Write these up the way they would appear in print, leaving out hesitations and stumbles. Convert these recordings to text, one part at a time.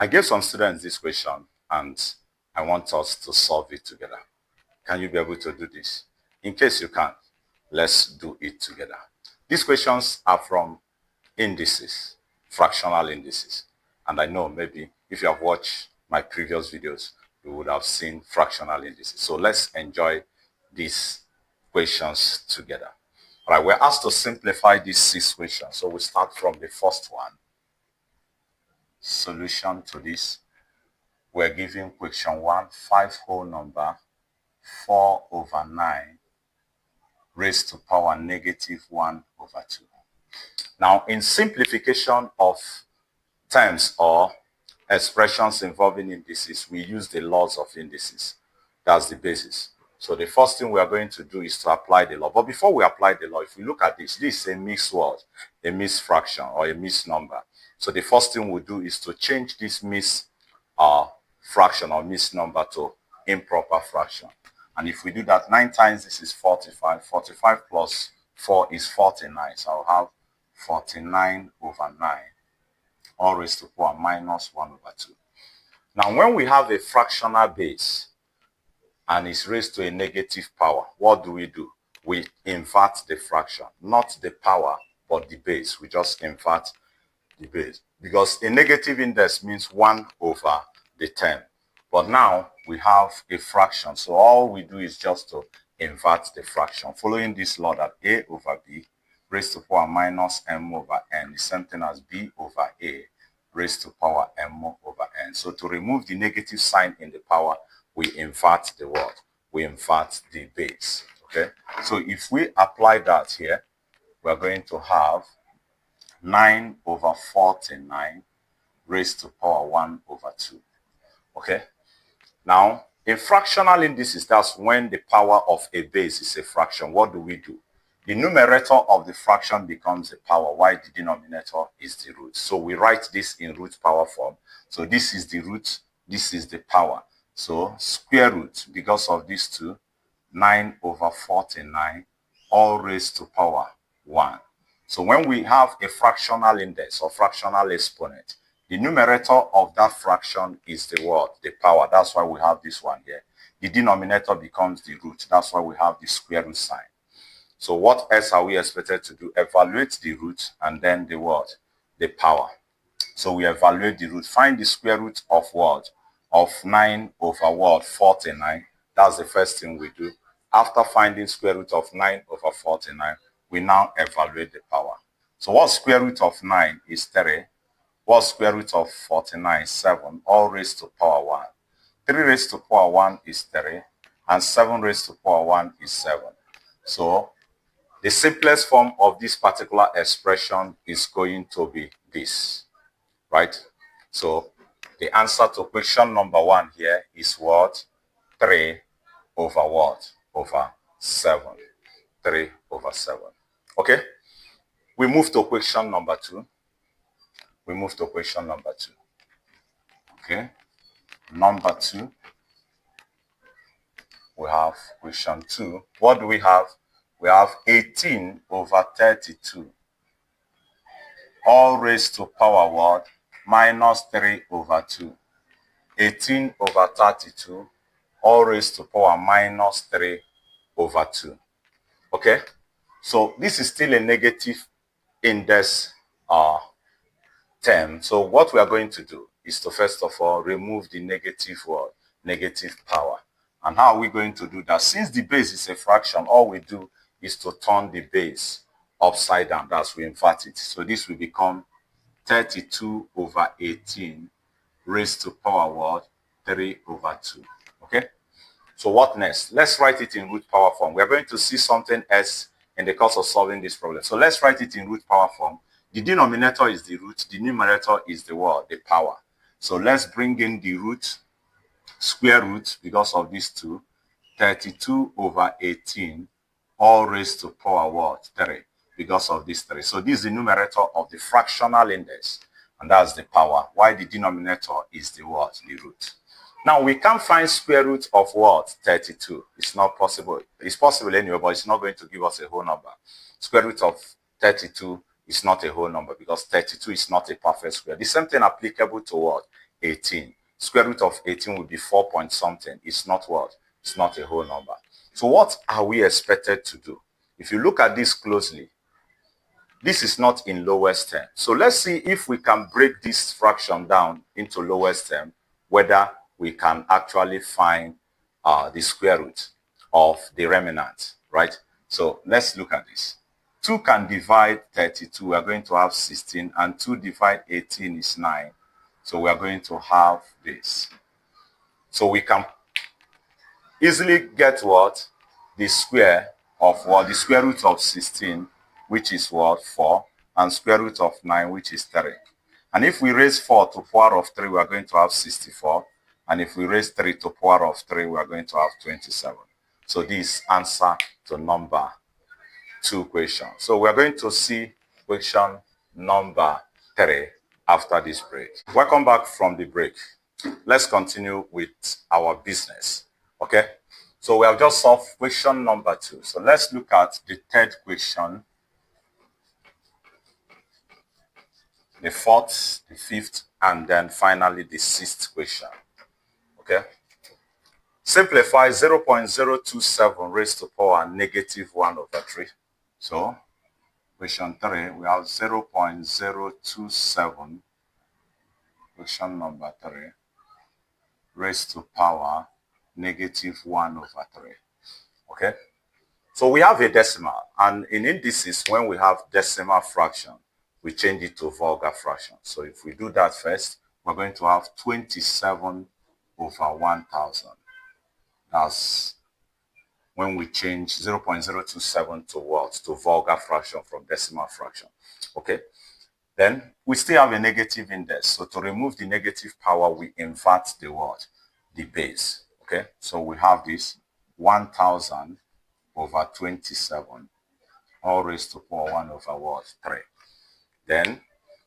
I gave some students this question and I want us to solve it together. Can you be able to do this? In case you can't, let's do it together. These questions are from indices, fractional indices. And I know maybe if you have watched my previous videos, you would have seen fractional indices. So let's enjoy these questions together. All right, we're asked to simplify these 6 questions. So we start from the first one. Solution to this. We're given question 1, 5 whole number, 4/9 raised to power -1/2. Now, in simplification of terms or expressions involving indices, we use the laws of indices. That's the basis. So the first thing we are going to do is to apply the law. But before we apply the law, if we look at this is a mixed word, a mixed fraction or a mixed number. So the first thing we'll do is to change this mixed fraction or mixed number to improper fraction. And if we do that, 9 times this is 45. 45 plus 4 is 49. So I'll have 49/9 all raised to power -1/2. Now, when we have a fractional base and it's raised to a negative power, what do? We invert the fraction, not the power, but the base. We just invert the base because a negative index means 1/10. But now we have a fraction, so all we do is just to invert the fraction, following this law that a/b raised to power -m/n is same thing as b/a raised to power m/n. So to remove the negative sign in the power, we invert the word, we invert the base. Okay, so if we apply that here, we're going to have 9/49 raised to power 1/2. Okay, now in fractional indices, that's when the power of a base is a fraction. What do? The numerator of the fraction becomes a power, while the denominator is the root. So we write this in root power form. So this is the root, this is the power. So square root, because of these two, 9/49 all raised to power 1. So when we have a fractional index or fractional exponent, the numerator of that fraction is the word, the power. That's why we have this one here. The denominator becomes the root. That's why we have the square root sign. So what else are we expected to do? Evaluate the root and then the word, the power. So we evaluate the root. Find the square root of what? Of 9/49. That's the first thing we do. After finding square root of 9/49, we now evaluate the power. So what square root of 9 is 3. What square root of 49 is 7, all raised to power 1. 3 raised to power 1 is 3, and 7 raised to power 1 is 7. So the simplest form of this particular expression is going to be this, right? So the answer to question number 1 here is what? 3/7. 3/7. Okay? We move to question number 2. Okay? Number 2. We have question 2. What do we have? We have 18/32 all raised to power what? -3/2. 18/32 all raised to power -3/2. Okay, so this is still a negative index term. So what we are going to do is to first of all remove the negative word, negative power. And how are we going to do that? Since the base is a fraction, all we do is to turn the base upside down. That's we invert it. So this will become 32/18 raised to power what? 3/2. Okay? So what next? Let's write it in root power form. We're going to see something else in the course of solving this problem. So let's write it in root power form. The denominator is the root. The numerator is the word, the power. So let's bring in the root, square root, because of these two. 32/18 all raised to power what? 3, because of these 3. So this is the numerator of the fractional index, and that's the power, while the denominator is the what? The root. Now we can't find square root of what? 32. It's not possible. It's possible anyway, but it's not going to give us a whole number. Square root of 32 is not a whole number because 32 is not a perfect square. The same thing applicable to what? 18. Square root of 18 will be 4 point something. It's not what? It's not a whole number. So what are we expected to do? If you look at this closely, this is not in lowest term. So let's see if we can break this fraction down into lowest term, whether we can actually find the square root of the remnant, right? So let's look at this. 2 can divide 32. We are going to have 16, and 2 divide 18 is 9. So we are going to have this. So we can easily get what? The square of what? The square root of 16, which is what? 4, and square root of 9, which is 3. And if we raise 4 to power of 3, we are going to have 64. And if we raise 3 to power of 3, we are going to have 27. So this answer to number 2 question. So we are going to see question number 3 after this break. Welcome back from the break. Let's continue with our business. Okay, so we have just solved question number 2. So let's look at the third question, the fourth, the fifth, and then finally the sixth question. Okay, simplify 0.027 raised to power negative 1 over 3. So question 3, we have 0.027, question number 3, raised to power negative 1 over 3. Okay, so we have a decimal, and in indices, when we have decimal fraction, we change it to vulgar fraction. So if we do that first, we're going to have 27 over 1000. That's when we change 0.027 to what? To vulgar fraction from decimal fraction. Okay, then we still have a negative index. So to remove the negative power, we invert the what? The base. Okay, so we have this 1000 over 27, all raised to power 1 over what? 3. Then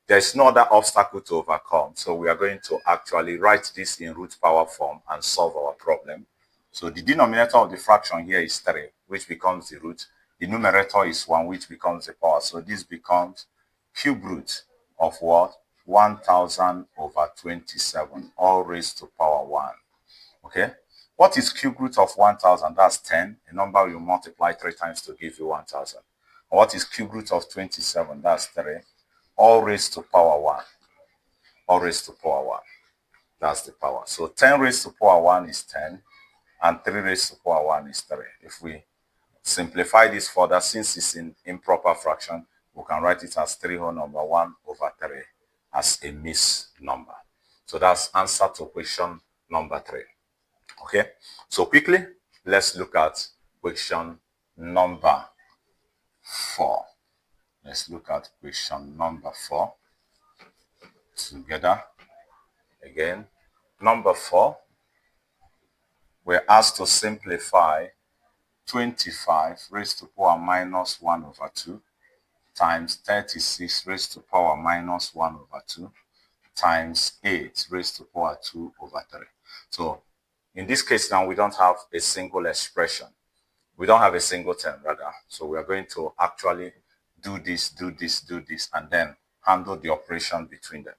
there's no other obstacle to overcome. So we are going to actually write this in root power form and solve our problem. So the denominator of the fraction here is 3, which becomes the root. The numerator is 1, which becomes the power. So this becomes cube root of what? 1000 over 27, all raised to power 1. Okay. What is cube root of 1000? That's 10, a number you multiply 3 times to give you 1000. What is cube root of 27? That's 3, all raised to power 1. All raised to power 1. That's the power. So 10 raised to power 1 is 10, and 3 raised to power 1 is 3. If we simplify this further, since it's in improper fraction, we can write it as 3 whole number 1 over 3 as a mixed number. So that's answer to question number 3. Okay, so quickly, let's look at question number 4. Let's look at question number 4 together. Again, number 4, we're asked to simplify 25 raised to power minus 1 over 2 times 36 raised to power minus 1 over 2 times 8 raised to power 2 over 3. So in this case now, we don't have a single expression. We don't have a single term, rather. So we are going to actually do this, and then handle the operation between them.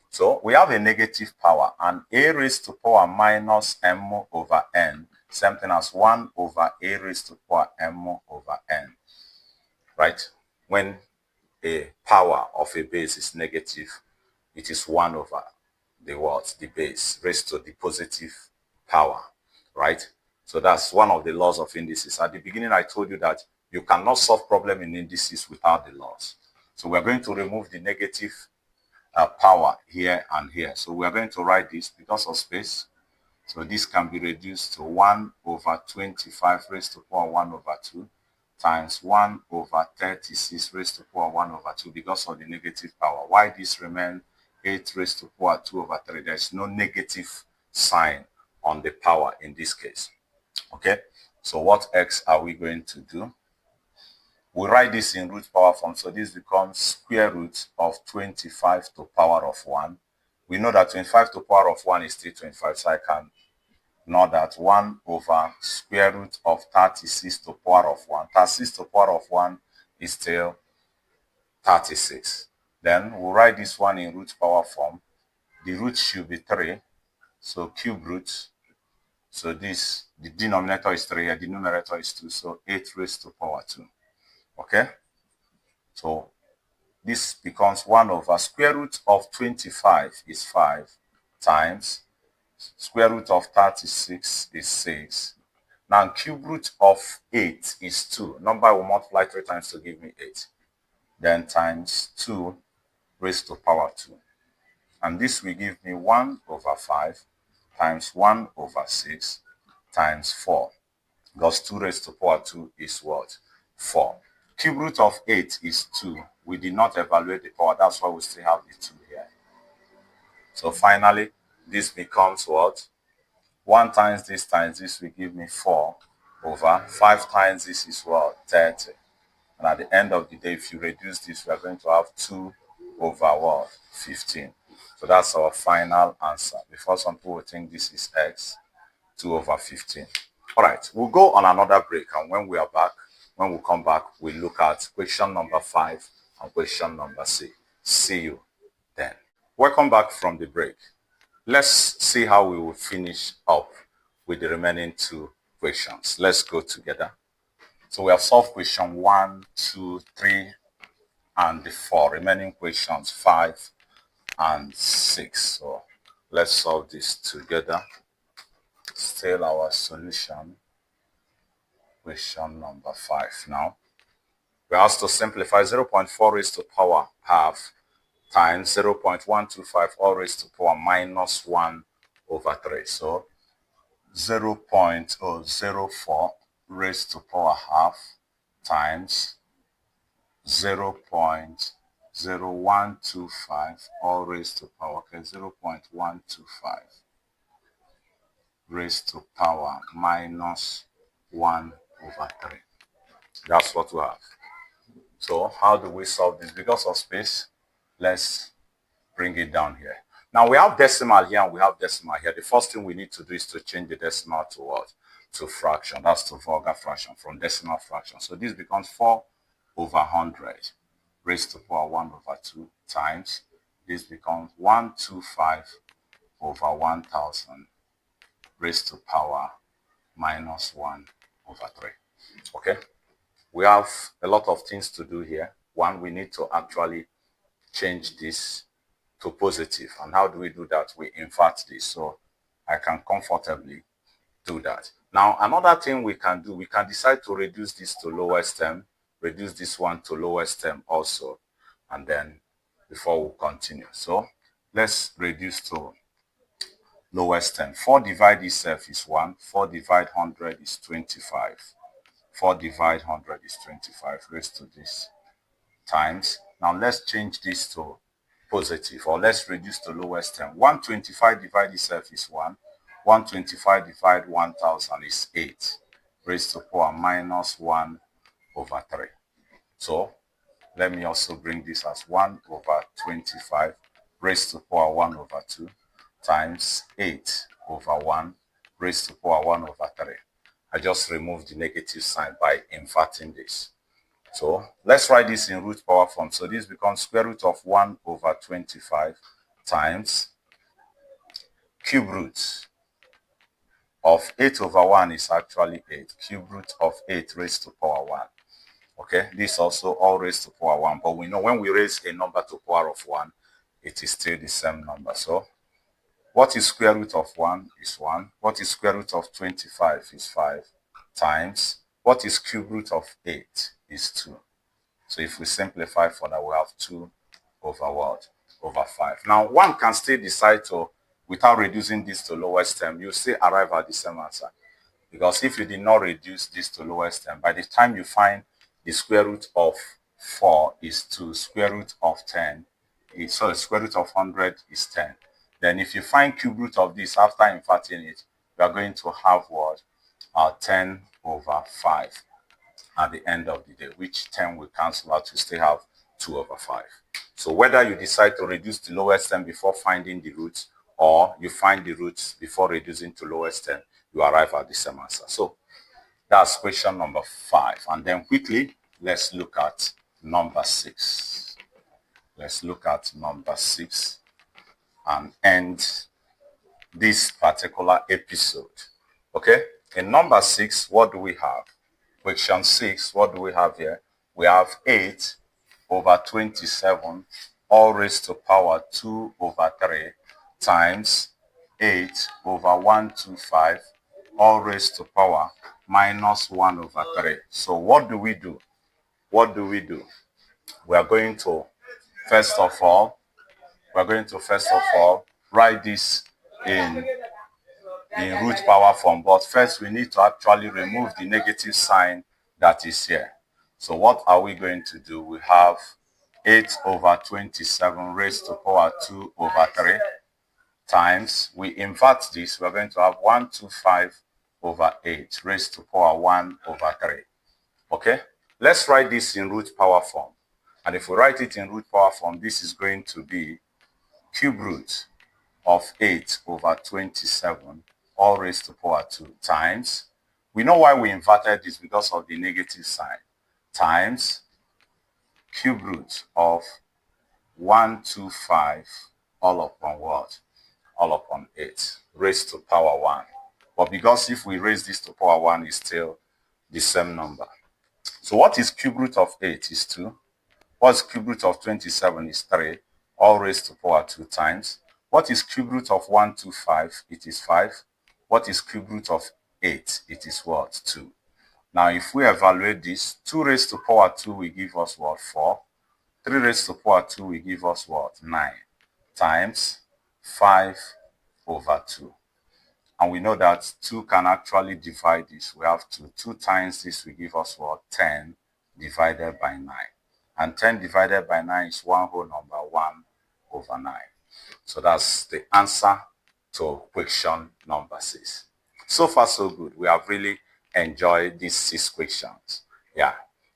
So we have a negative power, and a raised to power minus m over n, same thing as 1 over a raised to power m over n, right? When a power of a base is negative, it is 1 over the what? The base raised to the positive power, right? So that's one of the laws of indices. At the beginning, I told you that you cannot solve problem in indices without the laws. So we're going to remove the negative power here and here. So we're going to write this because of space. So this can be reduced to 1 over 25 raised to power 1 over 2 times 1 over 36 raised to power 1 over 2 because of the negative power. Why this remain 8 raised to power 2 over 3? There's no negative sign on the power in this case. Okay, so what x are we going to do? We write this in root power form. So this becomes square root of 25 to power of 1. We know that 25 to power of 1 is still 25. So I can know that 1 over square root of 36 to power of 1. 36 to power of 1 is still 36. Then we'll write this one in root power form. the root should be 3. So cube root. So this, the denominator is 3 here, the numerator is 2. So 8 raised to power 2. Okay? So this becomes 1 over square root of 25 is 5 times square root of 36 is 6. Now cube root of 8 is 2. Number will multiply 3 times to give me 8. Then times 2 raised to power 2. And this will give me 1 over 5 times 1 over 6 times 4. Because 2 raised to power 2 is what? 4. Cube root of 8 is 2. We did not evaluate the power. That's why we still have the 2 here. So finally, this becomes what? 1 times this will give me 4 over 5 times this is what? 30. And at the end of the day, if you reduce this, we are going to have 2 over what? 15. So that's our final answer. Before some people think this is x, 2 over 15. All right, we'll go on another break. And when we come back, we'll look at question number 5 and question number 6. See you then. Welcome back from the break. Let's see how we will finish up with the remaining 2 questions. Let's go together. So we have solved question 1, 2, 3, and the 4. Remaining questions 5 and 6. So let's solve this together. Still our solution. Question number 5 now. We're asked to simplify 0.4 raised to power half times 0.125 all raised to power minus 1 over 3. So 0.004 raised to power half times 0.0125 all raised to power, 0.125 raised to power minus 1 over 3. That's what we have. So how do we solve this? Because of space, let's bring it down here. Now we have decimal here and we have decimal here. The first thing we need to do is to change the decimal to what? To fraction. That's to vulgar fraction from decimal fraction. So this becomes 4 over 100 raised to power 1 over 2 times. This becomes 125 over 1000 raised to power minus 1 over 3. Okay? We have a lot of things to do here. One, we need to actually change this to positive. And how do we do that? We invert this. So I can comfortably do that. Now, another thing we can do, we can decide to reduce this to lowest term, reduce this one to lowest term also, and then before we continue. So let's reduce to lowest term. 4 divide itself is 1. 4 divide 100 is 25. 4 divide 100 is 25 raised to this times. Now let's change this to positive, or let's reduce to lowest term. 125 divide itself is 1. 125 divide 1000 is 8 raised to power minus 1 over 3. So let me also bring this as 1 over 25 raised to power 1 over 2 times 8 over 1 raised to power 1 over 3. I just removed the negative sign by inverting this. So let's write this in root power form. So this becomes square root of 1 over 25 times cube root of 8 over 1 is actually 8. Cube root of 8 raised to power 1. Okay, this also all raised to power 1. But we know when we raise a number to power of 1, it is still the same number. So what is square root of 1 is 1. What is square root of 25 is 5 times what is cube root of 8 is 2. So if we simplify further, we have 2 over what? Over 5. Now, one can still decide to, without reducing this to lowest term, you still arrive at the same answer. Because if you did not reduce this to lowest term, by the time you find the square root of 4 is 2, square root of 10 is, sorry, square root of 100 is 10. Then if you find cube root of this after inverting it, you are going to have what? 10 over 5 at the end of the day, which 10 will cancel out. You still have 2 over 5. So whether you decide to reduce the lowest term before finding the roots, or you find the roots before reducing to lowest term, you arrive at the same answer. So that's question number 5. And then quickly, let's look at number 6. Let's look at number 6. and end this particular episode. Okay, in number 6, what do we have? Question 6, what do we have here? We have 8 over 27 all raised to power 2 over 3 times 8 over 125 all raised to power minus 1 over 3. So what do we do? What do we do? We are going to first of all write this in root power form, but first we need to actually remove the negative sign that is here. So what are we going to do? We have 8 over 27 raised to power 2 over 3 times, we invert this, we're going to have 125 over 8 raised to power 1 over 3. Okay, let's write this in root power form. And if we write it in root power form, this is going to be cube root of 8 over 27 all raised to power 2 times, we know why we inverted this because of the negative sign, times cube root of 125 all upon what? All upon 8 raised to power 1. But because if we raise this to power 1, it's still the same number. So what is cube root of 8 is 2. What's cube root of 27 is 3, all raised to power 2 times. What is cube root of 125? It is 5. What is cube root of 8? It is what? 2. Now, if we evaluate this, 2 raised to power 2 will give us what? 4. 3 raised to power 2 will give us what? 9 times 5 over 2. And we know that 2 can actually divide this. We have 2. 2 times this will give us what? 10 divided by 9. And 10 divided by 9 is one whole number, 1 over 9. So that's the answer to question number 6. So far, so good. We have really enjoyed these 6 questions. Yeah,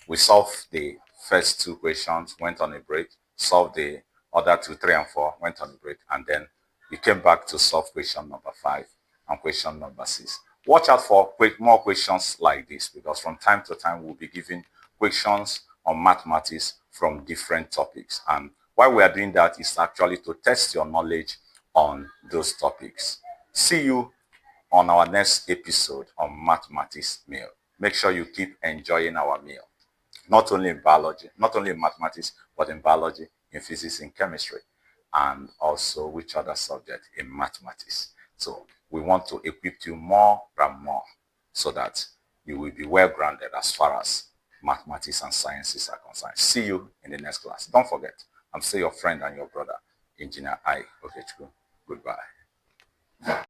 we solved the first 2 questions, went on a break, solved the other 2, 3, and 4, went on a break, and then we came back to solve question number 5 and question number 6. Watch out for more questions like this, because from time to time we'll be giving questions on mathematics from different topics. And why we are doing that is actually to test your knowledge on those topics. See you on our next episode on Mathematics Meal. Make sure you keep enjoying our meal. Not only in biology, not only in mathematics, but in biology, in physics, in chemistry, and also which other subject in mathematics. So we want to equip you more and more so that you will be well-grounded as far as mathematics and sciences are concerned. See you in the next class. Don't forget, I'm still your friend and your brother, Engineer I. Okechukwu. Goodbye.